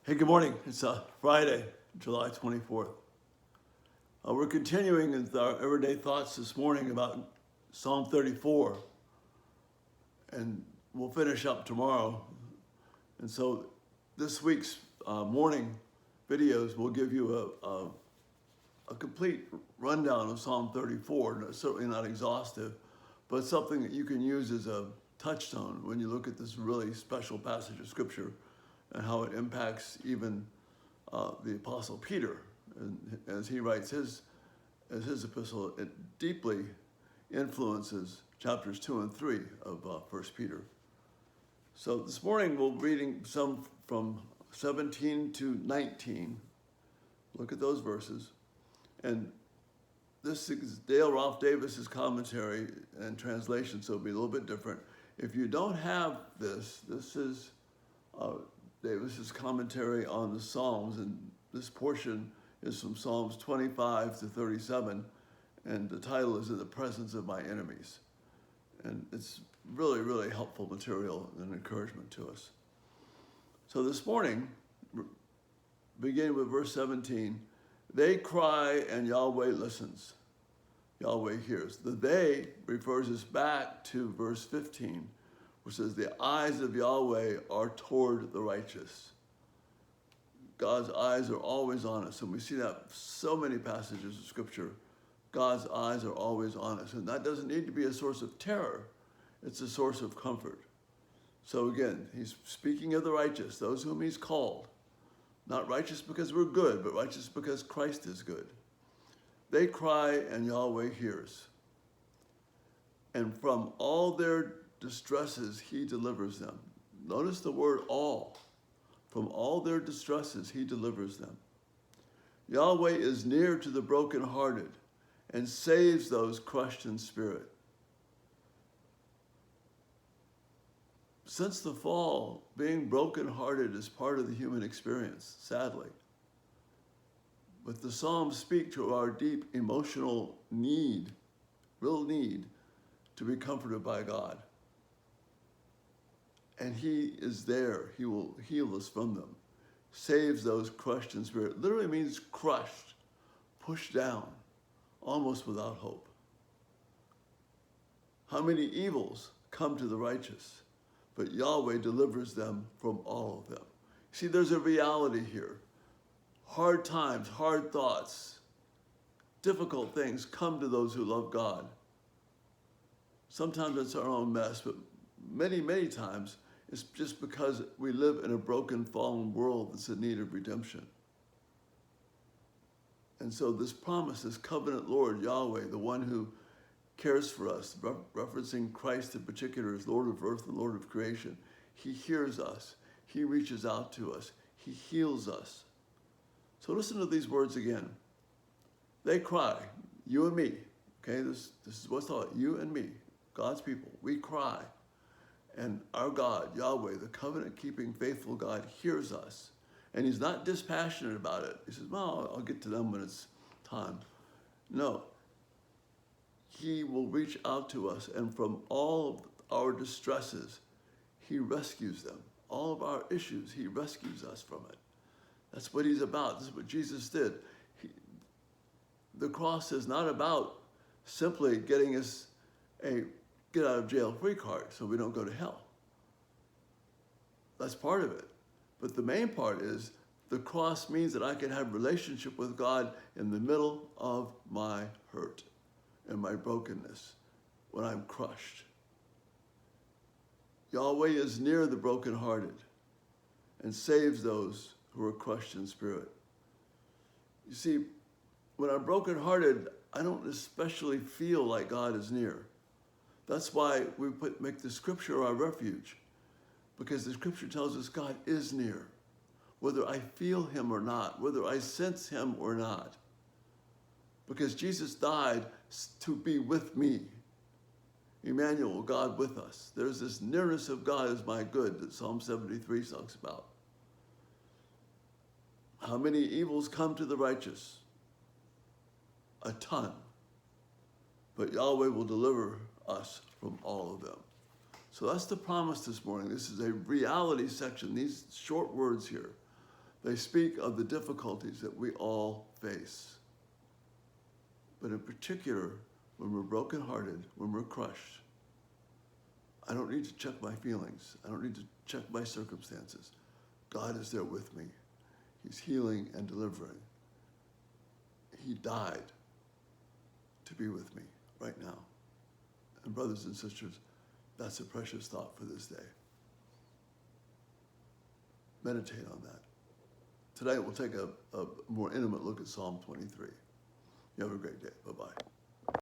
Hey, good morning. It's Friday, July 24th. We're continuing with our everyday thoughts this morning about Psalm 34, and we'll finish up tomorrow. And so this week's morning videos will give you a complete rundown of Psalm 34. No, certainly not exhaustive, but something that you can use as a touchstone when you look at this really special passage of Scripture and how it impacts even the Apostle Peter, and as he writes his epistle, it deeply influences chapters 2 and 3 of 1 Peter. So this morning we'll be reading some from 17 to 19. Look at those verses. And this is Dale Ralph Davis's commentary and translation, so it'll be a little bit different. If you don't have this is Davis's commentary on the Psalms, and this portion is from Psalms 25 to 37, and the title is In the Presence of My Enemies. And it's really, really helpful material and encouragement to us. So this morning, beginning with verse 17, they cry and Yahweh listens. Yahweh hears. The they refers us back to verse 15, which says, the eyes of Yahweh are toward the righteous. God's eyes are always on us, and we see that so many passages of Scripture. God's eyes are always on us, and that doesn't need to be a source of terror. It's a source of comfort. So again, he's speaking of the righteous, those whom he's called. Not righteous because we're good, but righteous because Christ is good. They cry, and Yahweh hears. And from all their distresses, he delivers them. Notice the word all. From all their distresses, he delivers them. Yahweh is near to the brokenhearted and saves those crushed in spirit. Since the fall, being brokenhearted is part of the human experience, sadly. But the Psalms speak to our deep emotional need, real need, to be comforted by God. And he is there. He will heal us from them. Saves those crushed in spirit. Literally means crushed, pushed down, almost without hope. How many evils come to the righteous, but Yahweh delivers them from all of them. See, there's a reality here. Hard times, hard thoughts, difficult things come to those who love God. Sometimes it's our own mess, but many, many times it's just because we live in a broken, fallen world that's in need of redemption. And so this promise, this covenant Lord, Yahweh, the one who cares for us, referencing Christ in particular as Lord of earth and Lord of creation, he hears us. He reaches out to us. He heals us. So listen to these words again. They cry, you and me. Okay, this is what's taught, you and me, God's people. We cry. And our God, Yahweh, the covenant-keeping, faithful God, hears us. And he's not dispassionate about it. He says, well, I'll get to them when it's time. No. He will reach out to us, and from all of our distresses, he rescues them. All of our issues, he rescues us from it. That's what he's about. This is what Jesus did. The cross is not about simply getting us a get out of jail free card so we don't go to hell. That's part of it. But the main part is the cross means that I can have relationship with God in the middle of my hurt and my brokenness when I'm crushed. Yahweh is near the brokenhearted and saves those who are crushed in spirit. You see, when I'm brokenhearted, I don't especially feel like God is near. That's why we make the Scripture our refuge, because the Scripture tells us God is near, whether I feel him or not, whether I sense him or not. Because Jesus died to be with me. Emmanuel, God with us. There's this nearness of God as my good that Psalm 73 talks about. How many evils come to the righteous? A ton. But Yahweh will deliver us from all of them. So that's the promise this morning. This is a reality section, these short words here. They speak of the difficulties that we all face. But in particular, when we're brokenhearted, when we're crushed, I don't need to check my feelings. I don't need to check my circumstances. God is there with me. He's healing and delivering. He died to be with me right now. And brothers and sisters, that's a precious thought for this day. Meditate on that. Today we'll take a more intimate look at Psalm 23. You have a great day. Bye-bye.